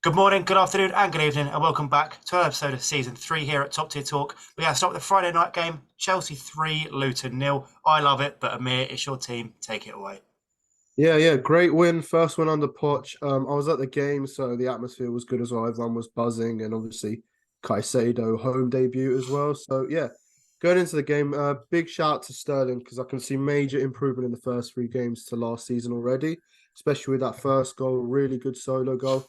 Good morning, good afternoon, and good evening, and welcome back to another episode of Season 3 here at Top Tier Talk. We're going to start with the Friday night game, Chelsea 3, Luton nil. I love it, but Amir, it's your team. Take it away. Yeah, great win. First win under Poch. I was at the game, so the atmosphere was good as well. Everyone was buzzing, and obviously Caicedo home debut as well. So yeah, going into the game, big shout out to Sterling because I can see major improvement in the first three games to last season already, especially with that first goal, really good solo goal.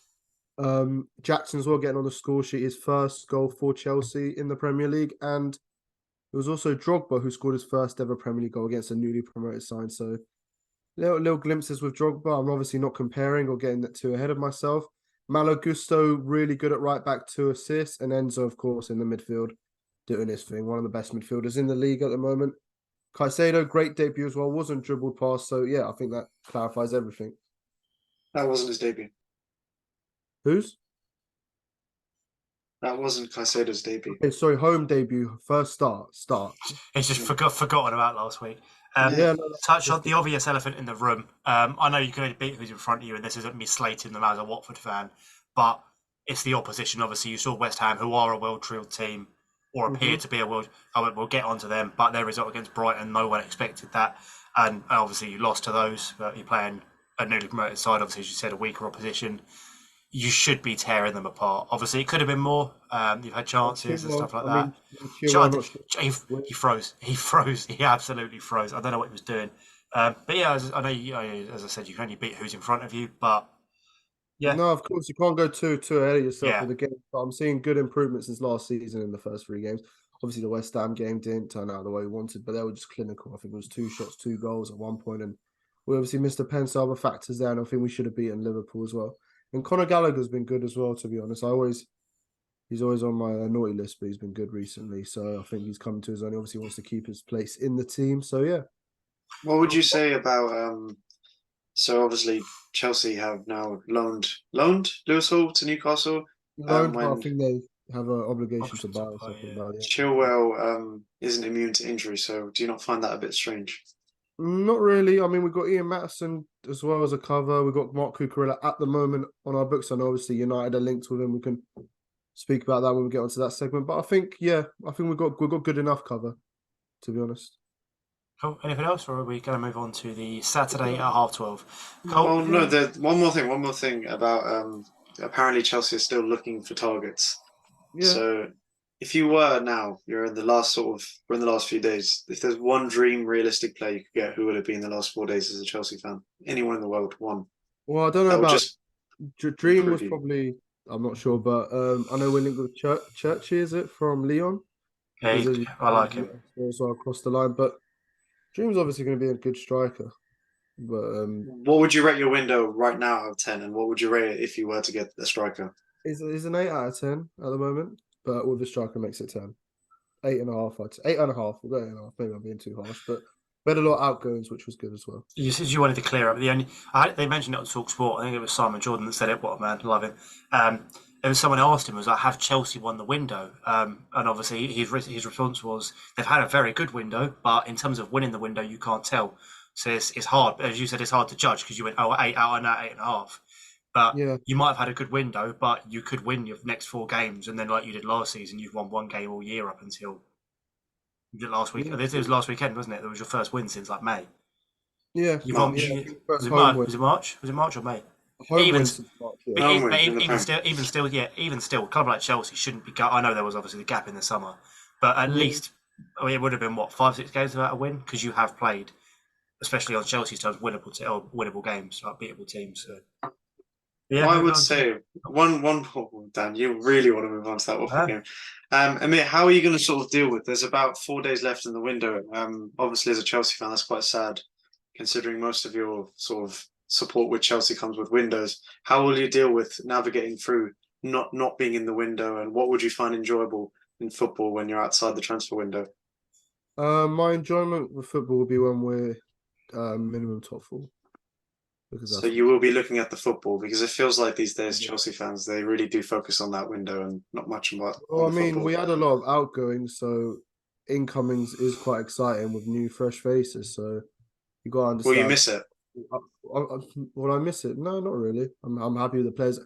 Jackson's well getting on the score sheet, his first goal for Chelsea in the Premier League, and it was also Drogba who scored his first ever Premier League goal against a newly promoted side. So little glimpses with Drogba. I'm obviously not comparing or getting too ahead of myself. Malo Gusto really good at right back, 2 assists, and Enzo, of course, in the midfield doing his thing. One of the best midfielders in the league at the moment. Caicedo, great debut as well. Wasn't dribbled past, so yeah, I think that clarifies everything. That wasn't his debut. Whose? That wasn't Caicedo's debut. Okay, sorry, home debut, first start. It's just forgotten about last week. Yeah, no, Touch on the obvious elephant in the room. I know you can only beat who's in front of you, and this isn't me slating them as a Watford fan, but it's the opposition. Obviously, you saw West Ham, who are a well-drilled team, or appear to be a world. We'll get onto them, but their result against Brighton, no one expected that, and obviously you lost to those. But you're playing a newly promoted side, obviously, as you said, a weaker opposition. You should be tearing them apart. Obviously, it could have been more. You've had chances and stuff like that. He froze. He froze. He absolutely froze. I don't know what he was doing. But yeah, I know. As I said, you can only beat who's in front of you. But yeah, No, of course you can't go too ahead of yourself yeah, with the game. But I'm seeing good improvements since last season in the first three games. Obviously, the West Ham game didn't turn out the way we wanted, but they were just clinical. I think it was 2 shots, 2 goals at one point, and we obviously missed a pen. So other factors there, and I think we should have beaten Liverpool as well. And Conor Gallagher's been good as well, to be honest. He's always on my naughty list, but he's been good recently. So I think he's coming to his own. He obviously wants to keep his place in the team. So yeah, What would you say about so obviously Chelsea have now loaned Lewis Hall to Newcastle. loaned, but I When think they have an obligation to options buy of or play. something Yeah. like that. Chilwell isn't immune to injury, so do you not find that a bit strange? Not really. I mean, we've got Ian Mattison as well as a cover. We've got Mark Cucurella at the moment on our books, and obviously United are linked with him. We can speak about that when we get onto that segment. But I think, yeah, I think we've got good enough cover, to be honest. Cool. Anything else, or are we going to move on to the Saturday at 12:30? Cool. Well, no. One more thing about apparently Chelsea is still looking for targets. Yeah. So if you were now, you're in the last we're in the last few days. If there's one dream realistic player you could get, who would it be in the last 4 days as a Chelsea fan? Anyone in the world, one. Well, I don't know That would about just Dream improve was you. probably, I'm not sure, but I know we're linked with Churchy, is it, from Leon? Yeah, Because there's I like him. also across the line. But Dream's obviously going to be a good striker. But What would you rate your window right now out of 10? And what would you rate it if you were to get a striker? He's an 8 out of 10 at the moment. But with the striker makes it 10. 8.5, I'd say. 8.5. We'll go 8.5. Maybe I'm being too harsh. But we had a lot of outgoings, which was good as well. You said you wanted to clear up they mentioned it on Talk Sport. I think it was Simon Jordan that said it. What a man, love him. There was someone asked him, was like, have Chelsea won the window? And obviously his response was, they've had a very good window, but in terms of winning the window, you can't tell. So it's hard, as you said, it's hard to judge because you went, 8 out of that, 8.5. But Yeah. you might have had a good window, but you could win your next 4 games, and then like you did last season, you've won one game all year up until last week. Yeah. It was last weekend, wasn't it? That was your first win since like May. Yeah. You've won. March. Yeah. Was First it home March? win. Was it March? Was it March or May? Home Even win since March, yeah. but, Home win in the even Prem. still, even still, a club like Chelsea shouldn't be. I know there was obviously the gap in the summer, but at least it would have been what 5, 6 games without a win because you have played, especially on Chelsea's terms, winnable games, like beatable teams. So yeah, Well, I moving would on to say Dan, you really want to move on to that Watford uh, game. Amir, how are you going to sort of deal with? There's about 4 days left in the window. Obviously, as a Chelsea fan, that's quite sad, considering most of your sort of support with Chelsea comes with windows. How will you deal with navigating through not being in the window, and what would you find enjoyable in football when you're outside the transfer window? My enjoyment with football will be when we're minimum top four because So that's. you will be looking at the football because it feels like these days Chelsea fans they really do focus on that window and not much on Well, I the mean, we football. had a lot of outgoings, so incomings is quite exciting with new, fresh faces. So you got to Will you understand. miss it? Will I miss it? No, not really. I'm happy with the players.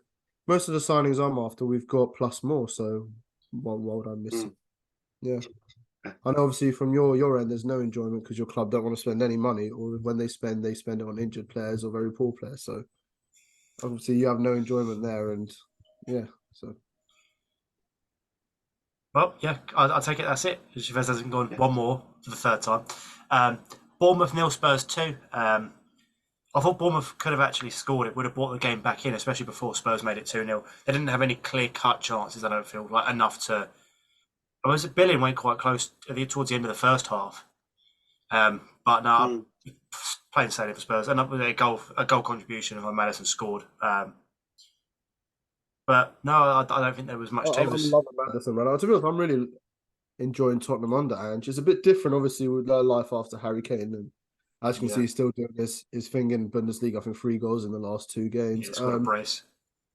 most of the signings I'm after, we've got plus more. So why would I miss it? Yeah. I know obviously from your end, there's no enjoyment because your club don't want to spend any money, or when they spend it on injured players or very poor players. So obviously you have no enjoyment there, and yeah, so. Well, yeah, I take it that's it. Chavez hasn't gone one more for the third time. Bournemouth 0, Spurs 2. I thought Bournemouth could have actually scored. It would have brought the game back in, especially before Spurs made it 2-0. They didn't have any clear-cut chances, I don't feel, like enough to... Billing went quite close towards the end of the first half. But no, plain sailing for Spurs. And a goal contribution of Maddison scored. But no, I don't think there was much to it. I'm loving Maddison, man. To be honest, I'm really enjoying Tottenham under Ange. It's a bit different, obviously, with their life after Harry Kane. And as you can see, he's still doing his thing in Bundesliga. I think 3 goals in the last 2 games. Yeah, it's got a brace.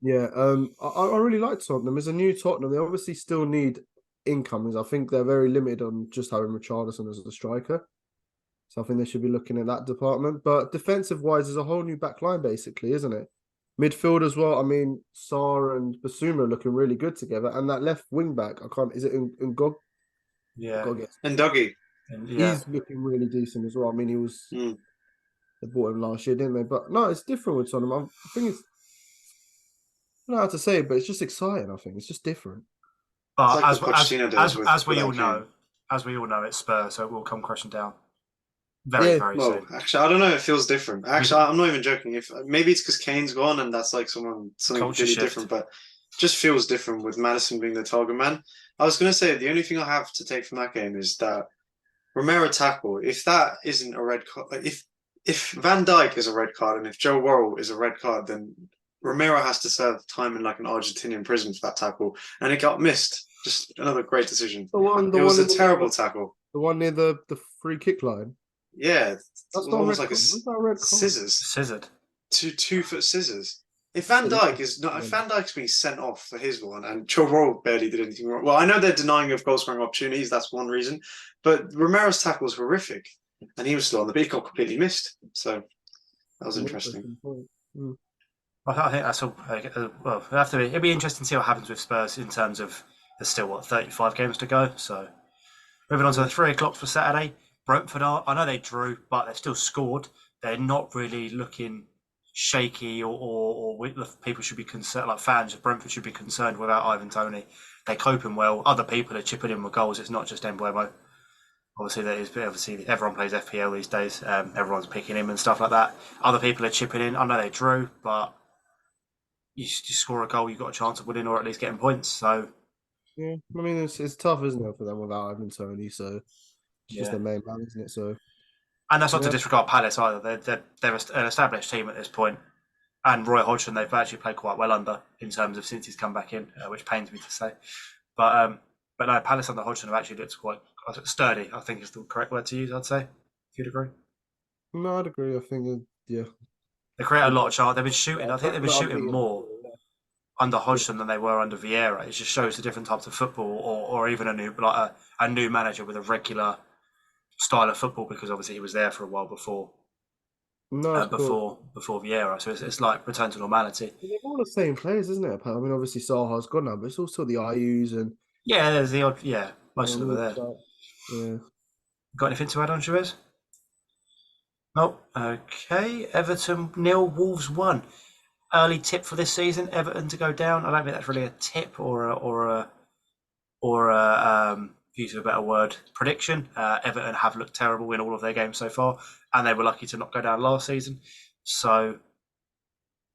Yeah, I really like Tottenham. As a new Tottenham, they obviously still need incomings. I think they're very limited on just having Richarlison as a striker. So I think they should be looking at that department. But defensive-wise, there's a whole new back line, basically, isn't it? Midfield as well. I mean, Sarr and Basuma are looking really good together. And that left wing-back, is it Ngog? Yeah. And Dougie. He's looking really decent as well. I mean, he was... They bought him last year, didn't they? But no, it's different with Tottenham. I think it's... I don't know how to say it, but it's just exciting, I think. It's just different. But like as we all know, it's Spurs, so it will come crashing down very soon. Actually, I don't know. It feels different. Actually, I'm not even joking. If maybe it's because Kane's gone and that's like something really different, but it just feels different with Maddison being the target man. I was going to say the only thing I have to take from that game is that Romero tackle. If that isn't a red card, if Van Dijk is a red card and if Joe Worrell is a red card, then Romero has to serve time in like an Argentinian prison for that tackle, and it got missed. Just another great decision. It was a terrible tackle. The one near the free kick line. Yeah, that's almost like scissored. 2 foot scissors. If Van Dijk is not, if Van Dijk's being sent off for his one, and Joe Worrell barely did anything wrong. Well, I know they're denying of goal scoring opportunities. That's one reason, but Romero's tackle was horrific, and he was still on the beat. Got completely missed. So that was interesting. I think that's all. Well, it'll be interesting to see what happens with Spurs in terms of there's still 35 games to go. So moving on to the 3 o'clock for Saturday. Brentford I know they drew, but they've still scored. They're not really looking shaky, or people should be concerned. Like fans of Brentford should be concerned without Ivan Toney. They're coping well. Other people are chipping in with goals. It's not just Mbeumo. Obviously, everyone plays FPL these days. Everyone's picking him and stuff like that. Other people are chipping in. I know they drew, but you score a goal, you've got a chance of winning or at least getting points. So yeah, I mean it's tough, isn't it, for them without Ivan Toney? So it's just their main man, isn't it? So, and that's not to disregard Palace either. They're an established team at this point, and Roy Hodgson they've actually played quite well under in terms of since he's come back in, which pains me to say. But no, Palace under Hodgson have actually looked quite sturdy. I think is the correct word to use. I'd say. If you'd agree. No, I'd agree. I think yeah. They create a lot of chances. They've been shooting. I think they've been shooting more under Hodgson than they were under Vieira. It just shows the different types of football, or even a new manager with a regular style of football, because obviously he was there for a while before Vieira. So it's like return to normality. They're all the same players, isn't it? I mean, obviously Saha's gone now, but it's also the IUs and there's the odd most of them are there. Yeah. Got anything to add on, Chavez? No. Okay. Everton 0, Wolves 1. Early tip for this season: Everton to go down. I don't think that's really a tip or a use of a better word, prediction. Everton have looked terrible in all of their games so far, and they were lucky to not go down last season. So,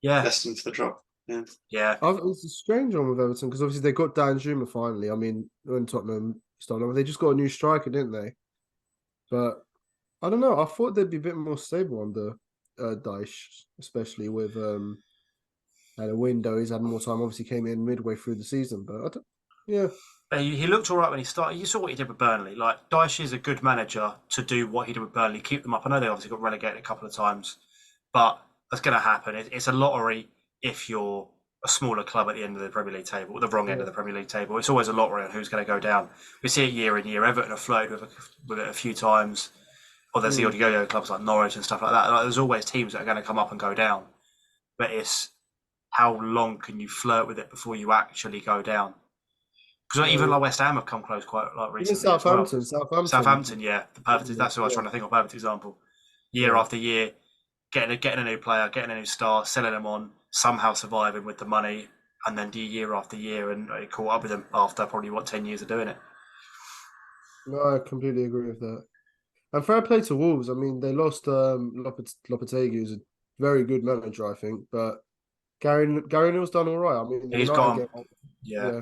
yeah, destined for the drop. Yeah. It's a strange one with Everton because obviously they got Dan Juma finally. I mean, when Tottenham started, they just got a new striker, didn't they? But I don't know. I thought they'd be a bit more stable under Dyche, especially with had a window. He's had more time. Obviously, came in midway through the season, but he looked all right when he started. You saw what he did with Burnley. Like Dyche is a good manager to do what he did with Burnley, keep them up. I know they obviously got relegated a couple of times, but that's going to happen. It's a lottery if you're a smaller club at the end of the Premier League table, the wrong end of the Premier League table. It's always a lottery on who's going to go down. We see it year in year. Everton have flirted with it a few times. Or there's the odd yo-yo clubs like Norwich and stuff like that. Like, there's always teams that are going to come up and go down. But it's how long can you flirt with it before you actually go down? Because even like West Ham have come close quite like Even recently as well. Southampton. Yeah, the perfect. That's what I was trying to think of. Perfect example. Year after year, getting a new player, getting a new star, selling them on, somehow surviving with the money, and then do year after year, and it caught up with them after probably 10 years of doing it. No, I completely agree with that. And fair play to Wolves. I mean, they lost Lopetegui, who's a very good manager, I think, but Gary Neal's done all right. I mean, the He's United got game, him, yeah.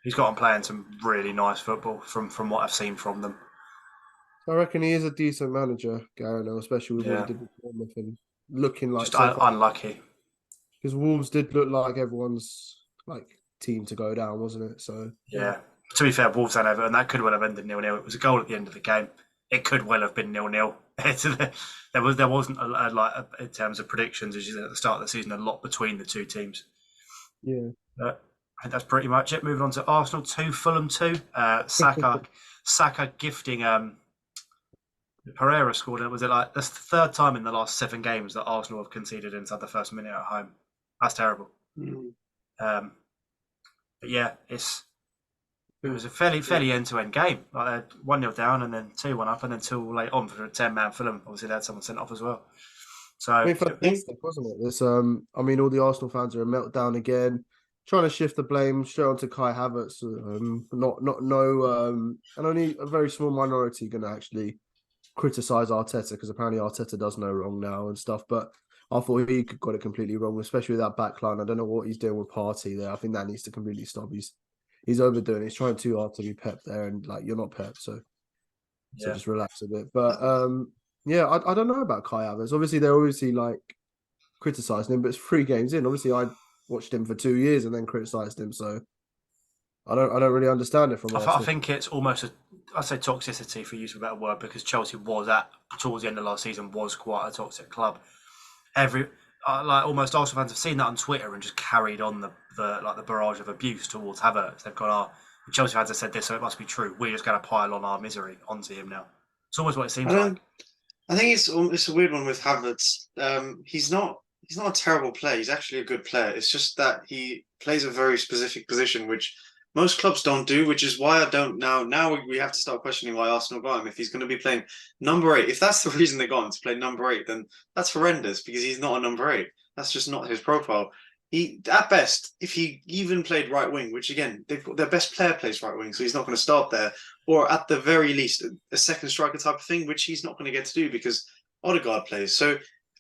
He's got them playing some really nice football from what I've seen from them. I reckon he is a decent manager, Gary Neal, especially with what he Yeah. did with Bournemouth and looking like Just unlucky. Because Wolves did look like everyone's like team to go down, wasn't it? So Yeah. To be fair, Wolves and Everton, that could well have ended 0-0. It was a goal at the end of the game. It could well have been 0-0. There wasn't a in terms of predictions, as you said at the start of the season, a lot between the two teams. yeah. But I think that's pretty much it. Moving on to Arsenal 2, Fulham 2. Saka gifting Pereira scored. And was it like that's the third time in the last 7 games that Arsenal have conceded inside the first minute at home? That's terrible. But yeah, it was a fairly end-to-end game. Like 1-0 down and then 2-1 up and then 2 late on for a 10-man Fulham. Obviously, they had someone sent off as well. So I mean, fantastic, wasn't it? This, I mean, all the Arsenal fans are a meltdown again, trying to shift the blame straight onto Kai Havertz. And only a very small minority going to actually criticize Arteta because apparently Arteta does no wrong now and stuff. But I thought he got it completely wrong, especially with that back line. I don't know what he's doing with Partey there. I think that needs to completely stop. He's overdoing it. He's trying too hard to be Pep there, and like you're not Pep, so just relax a bit. But yeah, I don't know about Kai Havertz. Obviously, they're obviously like criticizing him, but it's 3 games in. Obviously, I watched him for 2 years and then criticized him, so I don't really understand it from I think it's almost I'd say toxicity for use of a better word because Chelsea was towards the end of last season was quite a toxic club. Like almost Arsenal fans have seen that on Twitter and just carried on the barrage of abuse towards Havertz. They've gone, Chelsea fans have said this, so it must be true. We're just going to pile on our misery onto him now. It's almost what it seems like. I think it's a weird one with Havertz. He's not a terrible player. He's actually a good player. It's just that he plays a very specific position, which most clubs don't do, which is why I don't now. Now we have to start questioning why Arsenal got him. If he's going to be playing number 8, if that's the reason they got him to play number 8, then that's horrendous because he's not a number 8. That's just not his profile. He, at best, if he even played right wing, which again, their best player plays right wing, so he's not going to start there, or at the very least, a second striker type of thing, which he's not going to get to do because Odegaard plays.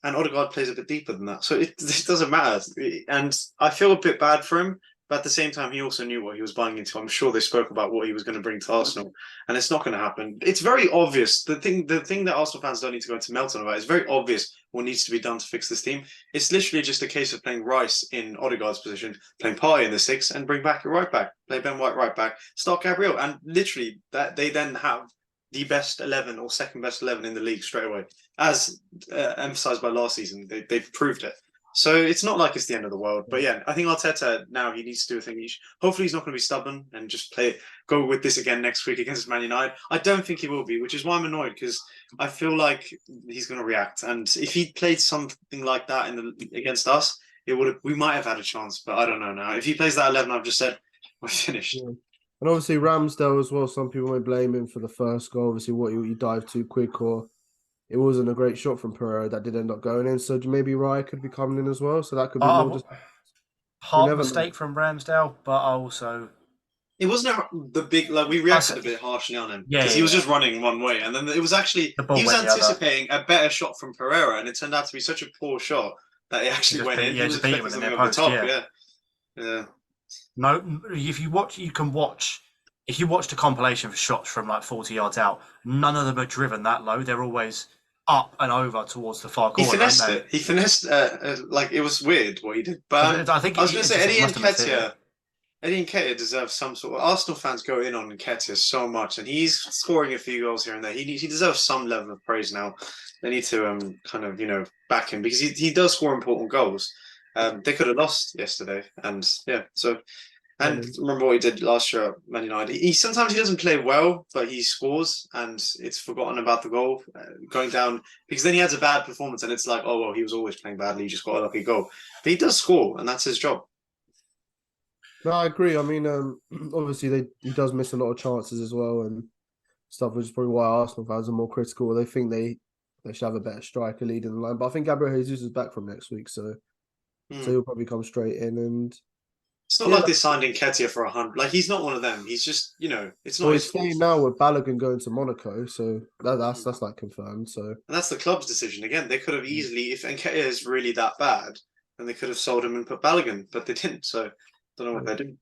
And Odegaard plays a bit deeper than that. So it doesn't matter. And I feel a bit bad for him. But at the same time, he also knew what he was buying into. I'm sure they spoke about what he was going to bring to Arsenal, and it's not going to happen. It's very obvious. The thing that Arsenal fans don't need to go into meltdown about is very obvious what needs to be done to fix this team. It's literally just a case of playing Rice in Odegaard's position, playing Partey in the 6, and bring back a right back. Play Ben White right back, start Gabriel, and literally that they then have the best 11 or second best 11 in the league straight away, as emphasised by last season. They've proved it. So it's not like it's the end of the world. But yeah, I think Arteta now he needs to do a thing. Hopefully he's not going to be stubborn and just go with this again next week against Man United. I don't think he will be, which is why I'm annoyed because I feel like he's going to react. And if he played something like that against us, we might have had a chance. But I don't know now. If he plays that 11 I've just said, we're finished. Yeah. And obviously Ramsdale as well. Some people may blame him for the first goal. Obviously, what you dive too quick or. It wasn't a great shot from Pereira that did end up going in. So maybe Raya could be coming in as well. So that could be more just half mistake from Ramsdale, but also it wasn't the big we reacted a bit harshly on him because he was just running one way, and then it was actually he was anticipating a better shot from Pereira, and it turned out to be such a poor shot that it actually went in. He was expecting something over the top. Yeah. No, if you watch the compilation for shots from like 40 yards out, none of them are driven that low. They're always up and over towards the far corner. He finessed it. He finessed it was weird what he did. But I was going to say Eddie Nketiah deserves some sort of. Arsenal fans go in on Nketiah so much, and he's scoring a few goals here and there. He deserves some level of praise now. They need to kind of back him because he does score important goals. They could have lost yesterday, and yeah, so And remember what he did last year at Man United. He sometimes he doesn't play well, but he scores, and it's forgotten about the goal going down because then he has a bad performance, and it's like, oh well, he was always playing badly. He just got a lucky goal, but he does score, and that's his job. No, I agree. I mean, obviously he does miss a lot of chances as well and stuff, which is probably why Arsenal fans are more critical. They think they should have a better striker leading the line, but I think Gabriel Jesus is back from next week, so he'll probably come straight in and. It's not like they signed Nketiah for 100. Like he's not one of them. He's just, it's not. Well, he's staying now with Balogun going to Monaco, so that's like confirmed. So and that's the club's decision. Again, they could have easily, if Nketiah is really that bad, then they could have sold him and put Balogun, but they didn't. So don't know what they're doing.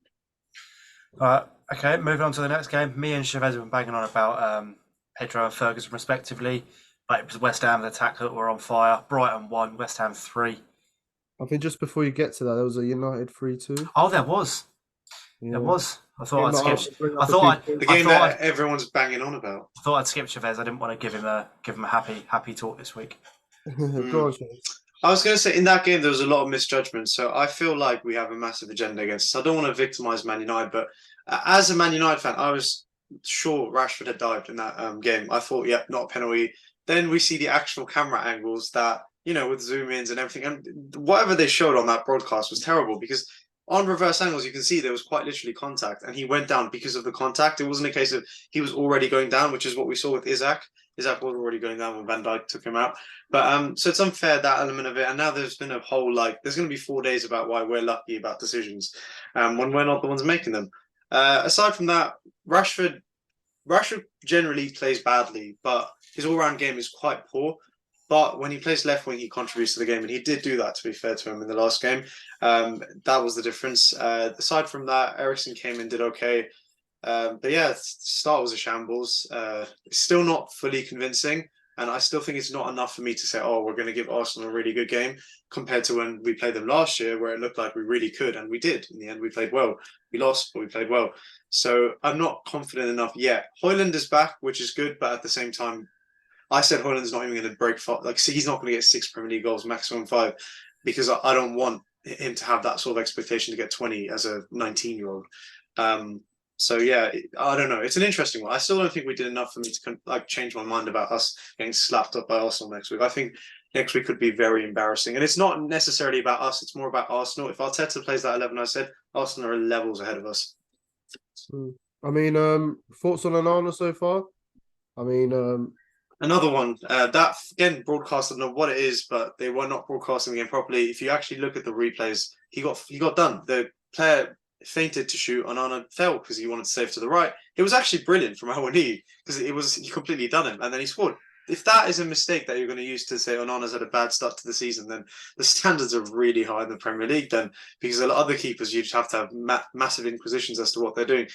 Okay, moving on to the next game. Me and Chavez have been banging on about Pedro and Ferguson respectively, but it was West Ham the attack that were on fire. Brighton 1, West Ham 3. I think just before you get to that, there was a United 3-2. Oh, there was. Yeah. There was. I thought I'd skip. The game that everyone's banging on about. I thought I'd skip Chavez. I didn't want to give him a happy talk this week. Go on, I was going to say in that game there was a lot of misjudgment, so I feel like we have a massive agenda against us. I don't want to victimize Man United, but as a Man United fan, I was sure Rashford had dived in that game. I thought, yep, not a penalty. Then we see the actual camera angles that, with zoom ins and everything, and whatever they showed on that broadcast was terrible because on reverse angles you can see there was quite literally contact, and he went down because of the contact. It wasn't a case of he was already going down, which is what we saw with Isaac. Isaac was already going down when Van Dijk took him out. But so it's unfair, that element of it. And now there's been a whole, there's going to be 4 days about why we're lucky about decisions when we're not the ones making them. Aside from that, Rashford generally plays badly, but his all-round game is quite poor. But when he plays left wing, he contributes to the game, and he did do that, to be fair to him, in the last game. That was the difference. Aside from that, Eriksen came and did okay. But yeah, the start was a shambles. It's still not fully convincing, and I still think it's not enough for me to say, oh, we're going to give Arsenal a really good game compared to when we played them last year, where it looked like we really could, and we did. In the end, we played well. We lost, but we played well. So I'm not confident enough yet. Højlund is back, which is good, but at the same time, I said Højlund's not even going to break. He's not going to get 6 Premier League goals, maximum 5, because I don't want him to have that sort of expectation to get 20 as a 19-year-old. So yeah, I don't know. It's an interesting one. I still don't think we did enough for me to change my mind about us getting slapped up by Arsenal next week. I think next week could be very embarrassing, and it's not necessarily about us. It's more about Arsenal. If Arteta plays that 11, I said Arsenal are levels ahead of us. I mean, thoughts on Onana so far? I mean, another one that again broadcast. I don't know what it is, but they were not broadcasting the game properly. If you actually look at the replays, he got done. The player fainted to shoot. Onana fell because he wanted to save to the right. It was actually brilliant from Awani because he completely done him, and then he scored. If that is a mistake that you're going to use to say Onana's had a bad start to the season, then the standards are really high in the Premier League then, because a lot of other keepers, you'd have to have massive inquisitions as to what they're doing.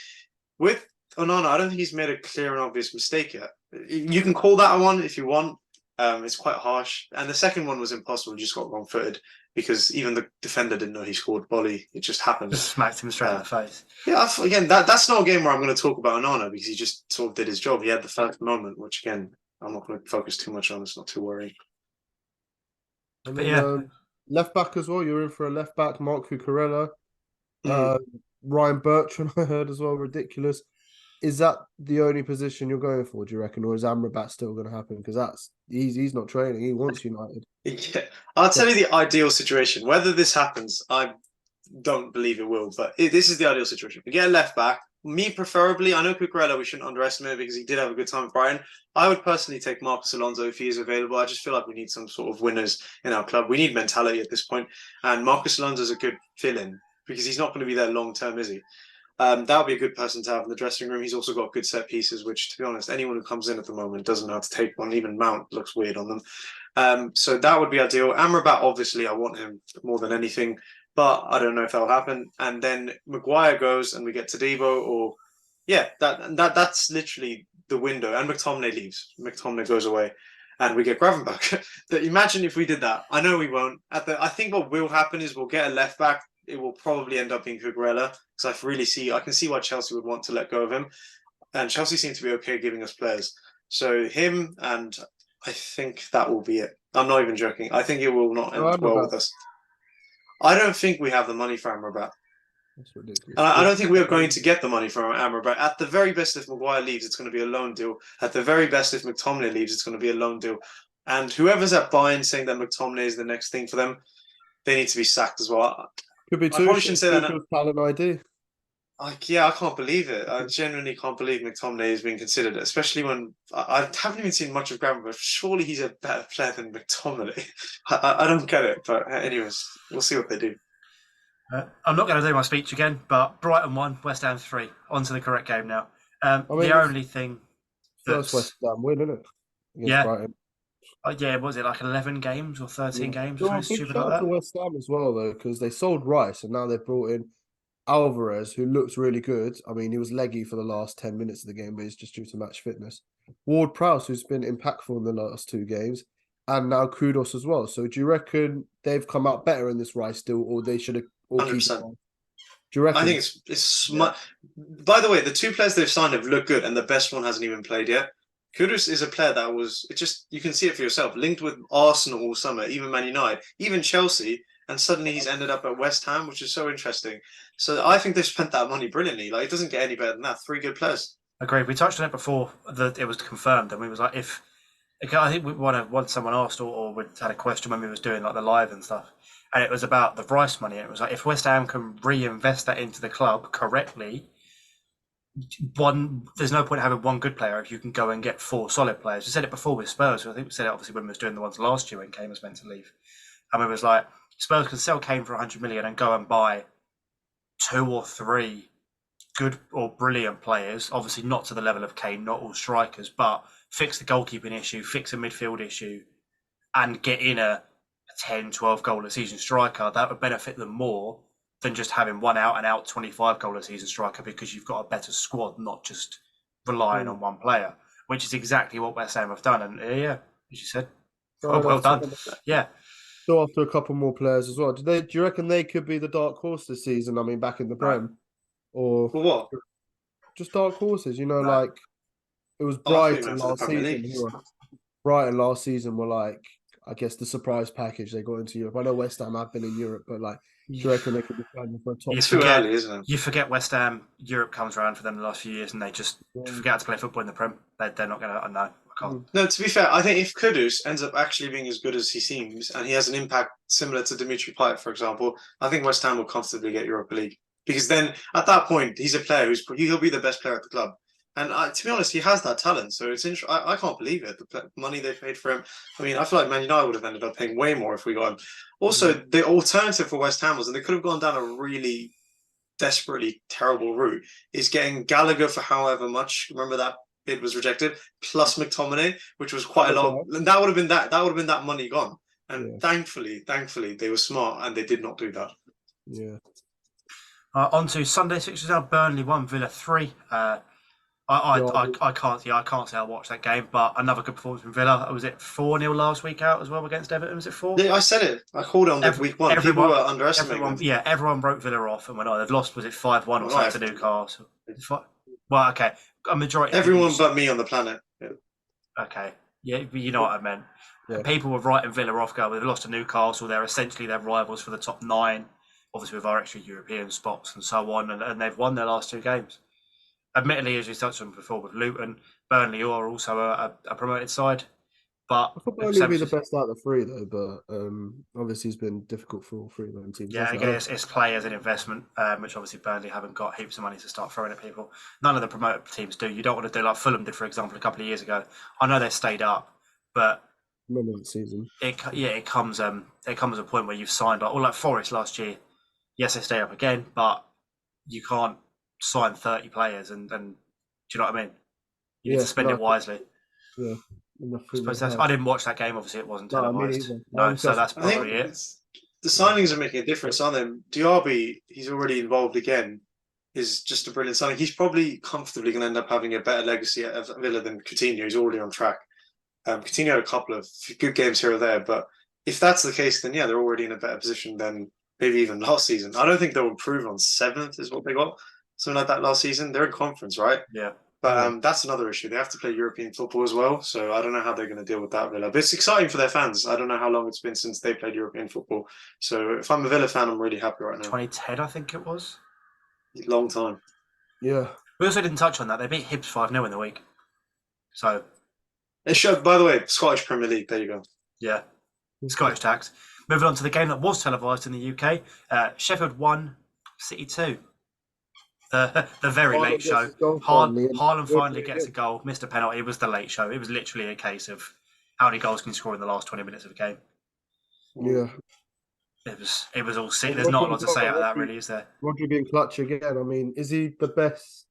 With Onana, I don't think he's made a clear and obvious mistake yet. You can call that one if you want. It's quite harsh. And the second one was impossible. He just got wrong-footed because even the defender didn't know he scored volley. It just happened. Just smacked him straight in the face. Yeah, again, that's not a game where I'm going to talk about Onana because he just sort of did his job. He had the first moment, which again, I'm not going to focus too much on. It's not too worrying. But yeah, left back as well. You're in for a left back, Mark Cucurella. Ryan Bertrand, I heard as well, ridiculous. Is that the only position you're going for, do you reckon, or is Amrabat still going to happen? Because he's not training. He wants United. Yeah, I'll tell you the ideal situation. Whether this happens, I don't believe it will, but this is the ideal situation. We get a left back. Me preferably, I know Cucurella we shouldn't underestimate because he did have a good time with Brighton. I would personally take Marcus Alonso if he is available. I just feel like we need some sort of winners in our club. We need mentality at this point, and Marcus Alonso is a good fill-in because he's not going to be there long-term, is he? That would be a good person to have in the dressing room. He's also got good set pieces, which, to be honest, anyone who comes in at the moment doesn't know how to take one. Even Mount looks weird on them. So that would be ideal. Amrabat, obviously, I want him more than anything, but I don't know if that'll happen. And then Maguire goes and we get Todibo, or that's literally the window. And McTominay leaves. McTominay goes away. And we get Gravenberch. Imagine if we did that. I know we won't. I think what will happen is we'll get a left back. It will probably end up being Cucurella because I can see why Chelsea would want to let go of him, and Chelsea seem to be okay giving us players. So him, and I think that will be it. I'm not even joking. I think it will not end well with us. I don't think we have the money for Amrabat. That's ridiculous. And I don't think we are going to get the money from Amra, but at the very best, if Maguire leaves, it's going to be a loan deal. At the very best, if McTominay leaves, it's going to be a loan deal. And whoever's at Bayern saying that McTominay is the next thing for them, they need to be sacked as well. Could be I probably shouldn't say that. Talent ID. I can't believe it. I genuinely can't believe McTominay is being considered, especially when I haven't even seen much of Graham, but surely he's a better player than McTominay. I don't get it, but anyways, we'll see what they do. I'm not going to do my speech again, but Brighton 1, West Ham 3. On to the correct game now. The only thing... First West Ham win, isn't it? Yeah. Brighton. Yeah, was it like 11 games or 13 games? Well, big shout out to West Ham as well, though, because they sold Rice and now they've brought in Alvarez, who looks really good. I mean, he was leggy for the last 10 minutes of the game, but it's just due to match fitness. Ward-Prowse, who's been impactful in the last 2 games, and now Kudos as well. So do you reckon they've come out better in this Rice deal, or they should have... 100%. Do you reckon? I think it's smart. By the way, the 2 players they've signed have looked good, and the best one hasn't even played yet. Kudus is a player that was, you can see it for yourself, linked with Arsenal all summer, even Man United, even Chelsea, and suddenly he's ended up at West Ham, which is so interesting. So I think they've spent that money brilliantly. Like, it doesn't get any better than that. 3 good players. Agreed. We touched on it before that it was confirmed, and we was like, I think someone asked or we had a question when we was doing like the live and stuff, and it was about the Rice money. And it was like, if West Ham can reinvest that into the club correctly, there's no point having one good player if you can go and get 4 solid players. We said it before with Spurs. I think we said it obviously when we was doing the ones last year when Kane was meant to leave. And it was like, Spurs can sell Kane for 100 million and go and buy 2 or 3 good or brilliant players. Obviously not to the level of Kane, not all strikers, but fix the goalkeeping issue, fix a midfield issue, and get in a 10, 12 goal a season striker. That would benefit them more than just having one out and out 25 goal a season striker, because you've got a better squad, not just relying on one player, which is exactly what West Ham have done. And yeah, as you said, well done. Yeah. So after a couple more players as well, do you reckon they could be the dark horse this season? I mean, back in the Prem, or for what? Just dark horses, like it was Brighton last season. Brighton last season were like, I guess, the surprise package they got into Europe. I know West Ham have been in Europe, but like, do you reckon they could be playing for a top? It's too early, isn't it? You forget West Ham. Europe comes around for them the last few years, and they just forget to play football in the Prem. They're not going to. No, I can't. No, to be fair, I think if Kudus ends up actually being as good as he seems, and he has an impact similar to Dimitri Payet, for example, I think West Ham will comfortably get Europa League, because then at that point he's a player he'll be the best player at the club. And to be honest, he has that talent. So it's interesting. I can't believe it. The money they paid for him. I mean, I feel like Man United would have ended up paying way more if we got him. Also, the alternative for West Ham was, and they could have gone down a really desperately terrible route, is getting Gallagher for however much. Remember that bid was rejected, plus McTominay, which was quite a lot. And that would have been that money gone. And thankfully, they were smart and they did not do that. Yeah. On to Sunday fixtures now. Burnley 1, Villa 3. I can't say I watched that game, but another good performance from Villa. Was it 4-0 last week out as well against Everton? Was it 4? Yeah, I said it. I called it on week 1. People were underestimating them. Everyone wrote Villa off and went, they've lost. Was it 5-1 or something to Newcastle? Well, okay. A majority. Everyone but me on the planet. Yeah. Okay. Yeah, you know what I meant. Yeah. People were writing Villa off, going, they've lost to Newcastle. They're essentially their rivals for the top 9, obviously with our extra European spots and so on, and they've won their last 2 games. Admittedly, as we touched on before with Luton, Burnley are also a promoted side. But I thought Burnley would be the best out of the 3, though. But obviously, it's been difficult for all 3 of them teams. Yeah, again, it's players and investment, which obviously Burnley haven't got heaps of money to start throwing at people. None of the promoted teams do. You don't want to do like Fulham did, for example, a couple of years ago. I know they stayed up, but middle of the season. It comes a point where you've signed like Forest last year. Yes, they stay up again, but you can't sign 30 players and do you know what I mean? You need to spend it wisely. Yeah. I didn't watch that game. Obviously, it wasn't televised. No, so that's probably it. The signings are making a difference, aren't they? Diaby, he's already involved again, is just a brilliant signing. He's probably comfortably going to end up having a better legacy at Villa than Coutinho. He's already on track. Coutinho had a couple of good games here or there, but if that's the case, then they're already in a better position than maybe even last season. I don't think they'll improve on 7th is what they got. Something like that last season. They're in conference, right? Yeah. But that's another issue. They have to play European football as well. So I don't know how they're going to deal with that, Villa. But it's exciting for their fans. I don't know how long it's been since they played European football. So if I'm a Villa fan, I'm really happy right now. 2010, I think it was. Long time. Yeah. We also didn't touch on that. They beat Hibs 5-0 in the week. So, It showed, by the way, Scottish Premier League. There you go. yeah, Scottish tax. Moving on to the game that was televised in the UK. Sheffield 1, City 2. The very Haaland late gets show. his goal finally, and Haaland finally Rodri gets a goal, missed a penalty. It was the late show. It was literally a case of how many goals can you score in the last 20 minutes of a game. Yeah. It was all sick. And There's not a Rodri lot as to well, say out of that, Rodri- really, is there? Rodri being clutch again. I mean, is he the best?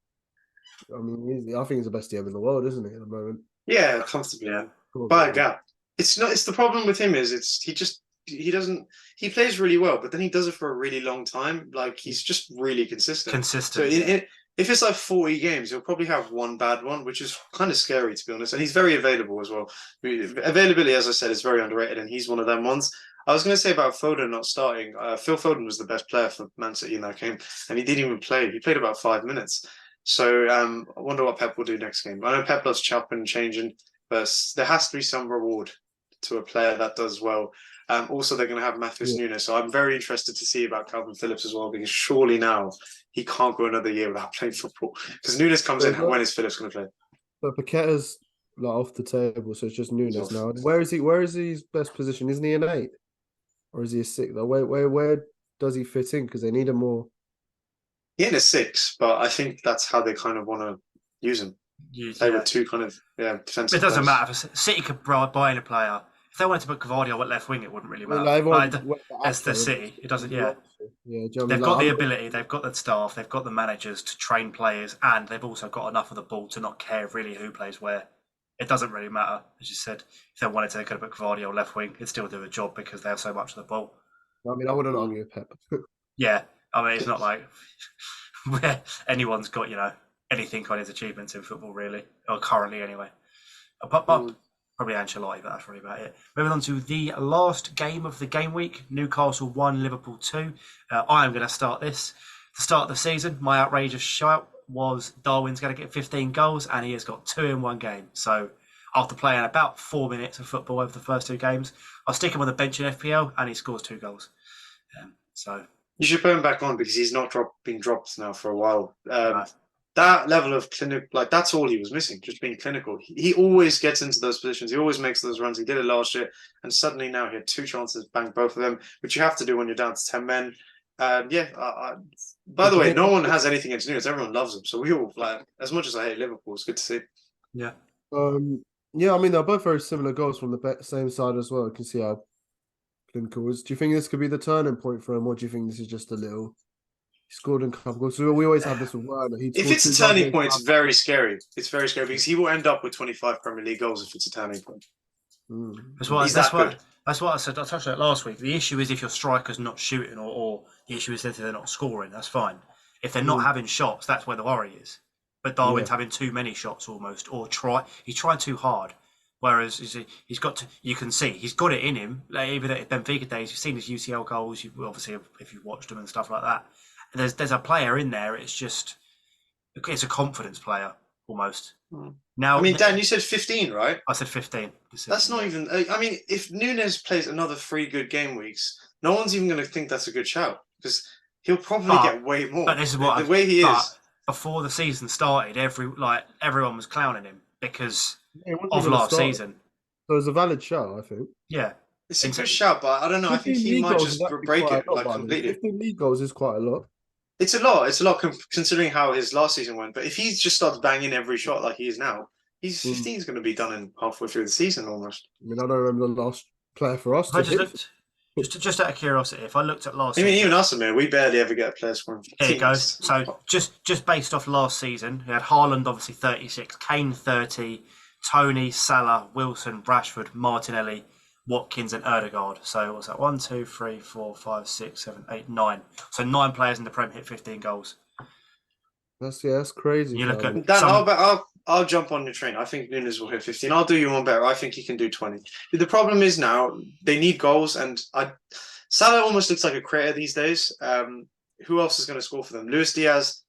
I mean, I think he's the best DM in the world, isn't he, at the moment? Yeah, comfortably. Yeah. By a gap. It's not. It's the problem with him is he doesn't. He plays really well, but then he does it for a really long time. Like he's just really consistent. Consistent. So if it's like 40 games, he'll probably have one bad one, which is kind of scary to be honest. And he's very available as well. Availability, as I said, is very underrated, and he's one of them ones. I was going to say about Foden not starting. Phil Foden was the best player for Man City in that game, and he didn't even play. He played about 5 minutes. So I wonder what Pep will do next game. I know Pep loves chopping and changing, but there has to be some reward to a player that does well. Also, they're going to have Matheus Nunes, so I'm very interested to see about Calvin Phillips as well, because surely now he can't go another year without playing football, because Nunes comes in. When is Phillips going to play? But Paqueta's like off the table, so it's just Nunes now. And where is he? Where is his best position? Isn't he an 8, or is he a 6? Like, where does he fit in? Because they need a more. Yeah, in a 6, but I think that's how they kind of want to use him. Play with two kind of defensive. It doesn't players. matter. City could buy in a player. If they wanted to put Gvardiol at left wing, it wouldn't really matter. As the City, it doesn't. Yeah, they've got the ability, they've got the staff, they've got the managers to train players, and they've also got enough of the ball to not care really who plays where. It doesn't really matter. As you said, if they wanted to, they could have put Gvardiol left wing. It'd still do a job because they have so much of the ball. I mean, I wouldn't argue with Pep. Yeah, I mean, it's not like where anyone's got anything on his achievements in football, really, or currently anyway. Probably Ancelotti, but that's really about it. Moving on to the last game of the game week, Newcastle 1, Liverpool 2. I am going to start this. To start the season, my outrageous shout was Darwin's going to get 15 goals, and he has got 2 in one game. So after playing about 4 minutes of football over the first 2 games, I'll stick him on the bench in FPL, and he scores 2 goals. So you should put him back on because he's not been dropped now for a while. That level of clinic, like that's all he was missing, just being clinical. He always gets into those positions. He always makes those runs. He did it last year, and suddenly now he had 2 chances, banged both of them, which you have to do when you're down to 10 men. By the way, no one has anything against Nunes. Everyone loves him. So we all, like, as much as I hate Liverpool, it's good to see. Yeah. Yeah, I mean, they're both very similar goals from the same side as well. You can see how clinical is. Do you think this could be the turning point for him, or do you think this is just a little... He scored in a couple goals. So we always have this with Werner. If it's a turning point, it's very scary. It's very scary because he will end up with 25 Premier League goals if it's a turning point. That's what I said. I touched on it last week. The issue is if your striker's not shooting, or the issue is that they're not scoring. That's fine. If they're not having shots, that's where the worry is. But Darwin's having too many shots almost, or he's trying too hard. Whereas he's got to, you can see he's got it in him. Like even at Benfica days, you've seen his UCL goals. You obviously, if you've watched them and stuff like that. There's a player in there. It's a confidence player almost. Now, I mean, Dan, you said 15, right? I said 15. That's not even. I mean, if Nunes plays another 3 good game weeks, no one's even going to think that's a good shout because he'll probably get way more. But this is what the way he is. Before the season started, everyone was clowning him because of last season. So it's a valid shout, I think. Yeah. It's a good shout, but I don't know. I think he might just break it completely. 15 league goals is quite a lot. It's a lot. It's a lot considering how his last season went. But if he just starts banging every shot like he is now, he's 15 is going to be done in halfway through the season almost. I mean, I don't remember the last player for us. Just out of curiosity, if I looked at last season, even us, Amir, we barely ever get a player scoring 15. Here it goes. So just based off last season, we had Haaland obviously 36, Kane 30, Tony, Salah, Wilson, Rashford, Martinelli, Watkins and Ødegaard. So what's that? 1, 2, 3, 4, 5, 6, 7, 8, 9. So 9 players in the Prem hit 15 goals. That's crazy. You look at Dan, I'll jump on your train. I think Nunes will hit 15. I'll do you one better. I think he can do 20. The problem is now they need goals, and Salah almost looks like a creator these days. Who else is going to score for them? Luis Diaz.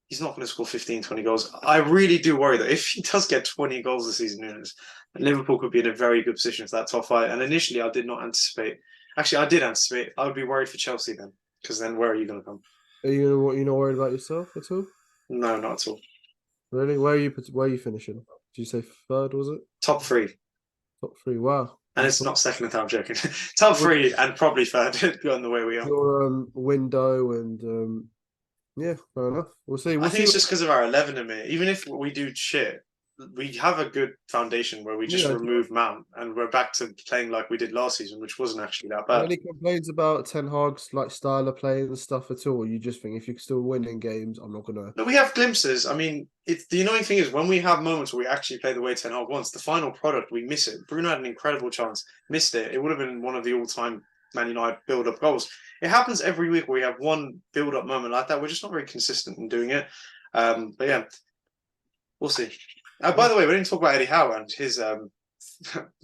He's not going to score 15, 20 goals. I really do worry that if he does get 20 goals this season, Nunes, Liverpool could be in a very good position for that top 5. And initially, I did not anticipate. Actually, I did anticipate. I would be worried for Chelsea then, because then where are you going to come? Are you not worried about yourself at all? No, not at all. Really? Where are you finishing? Did you say third? Was it Top three. top three? Wow. And it's not second and third, I'm joking. Top three and probably third, going the way we are. Your window and yeah, fair enough. We'll see. I We'll think see. it's just because of our 11 in it. Even if we do shit, we have a good foundation where we just Yeah. remove Mount and we're back to playing like we did last season, which wasn't actually that bad. Any complaints about Ten Hag's like style of playing and stuff at all? You just think if you're still winning games, I'm not gonna. No, we have glimpses. I mean, the annoying thing is when we have moments where we actually play the way Ten Hag wants, the final product, we miss it. Bruno had an incredible chance, missed it. It would have been one of the all-time Man United build-up goals. It happens every week where we have one build-up moment like that. We're just not very consistent in doing it. But yeah, we'll see. By the way, we didn't talk about Eddie Howe and his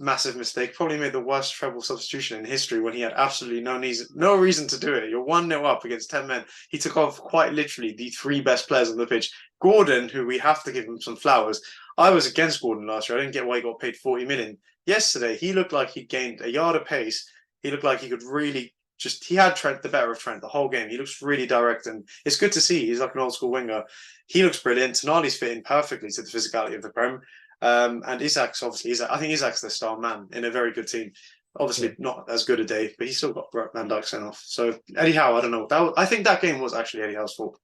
massive mistake. Probably made the worst treble substitution in history when he had absolutely no reason to do it. You're 1-0 up against 10 men. He took off quite literally the three best players on the pitch. Gordon, who we have to give him some flowers. I was against Gordon last year. I didn't get why he got paid 40 million. Yesterday, he looked like he gained a yard of pace. He looked like he could really he had Trent, the better of Trent, the whole game. He looks really direct, and it's good to see. He's like an old school winger. He looks brilliant. Tonali's fitting perfectly to the physicality of the Prem. And Isak's obviously, I think Isak's the star man in a very good team. Obviously, not as good a day, but he's still got Van Dijk sent off. So Eddie Howe, I don't know. I think that game was actually Eddie Howe's fault.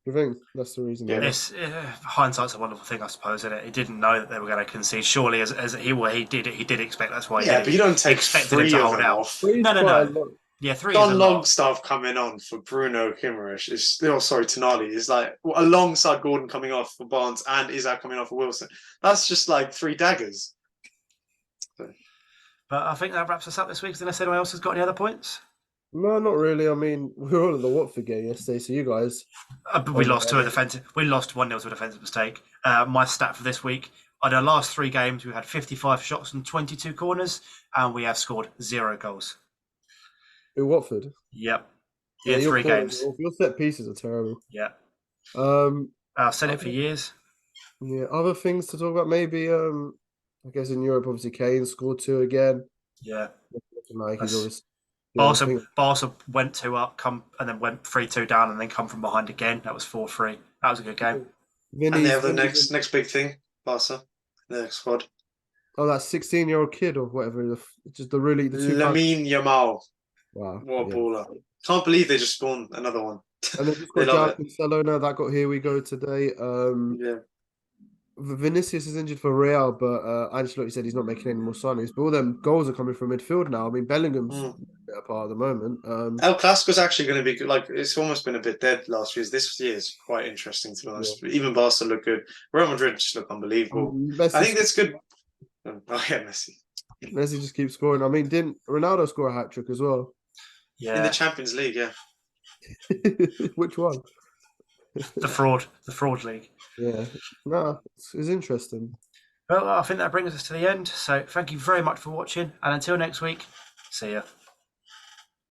You think that's the reason? Yeah. It's, hindsight's a wonderful thing, I suppose, isn't it? He didn't know that they were going to concede. Surely, as he did expect. That's why. Yeah, but you don't take expected him three to of hold them out. off. No. Yeah, three. Don is a lot. Longstaff coming on for Bruno Kimmich is still Tonali is like alongside Gordon coming off for Barnes and Isak coming off for Wilson. That's just like three daggers. But I think that wraps us up this week. Unless anyone else has got any other points. No, not really. I mean, we were all at the Watford game yesterday, so you guys. We lost to a defensive. We lost 1-0 to a defensive mistake. My stat for this week: in our last 3 games, we had 55 shots and 22 corners, and we have scored 0 goals. In Watford. Yep. In 3 games. Your set pieces are terrible. Yeah. I've said it for years. Yeah. Other things to talk about, maybe. I guess in Europe, obviously, Kane scored 2 again. Yeah. Like he's always. Barca went 2 up, and then went 3-2 down, and then come from behind again. That was 4-3. That was a good game. And they have the next big thing, Barca, the next squad. Oh, that 16-year-old kid or whatever. Just the Lamine Yamal. Wow. What a baller. Can't believe they just spawned another one. And then just got João Cancelo that got Here We Go today. Yeah. Vinicius is injured for Real, but Ancelotti said he's not making any more signings. But all them goals are coming from midfield now. I mean, Bellingham's a bit apart at the moment. El Clasico's actually going to be good. Like, it's almost been a bit dead last year. This year is quite interesting, to be honest. Yeah. Even Barca look good. Real Madrid just look unbelievable. I think that's good. Oh, yeah, Messi. Messi just keeps scoring. I mean, didn't Ronaldo score a hat-trick as well? Yeah. In the Champions League, yeah. Which one? The fraud league. Yeah. No, it's interesting. Well, I think that brings us to the end. So thank you very much for watching. And until next week, see ya.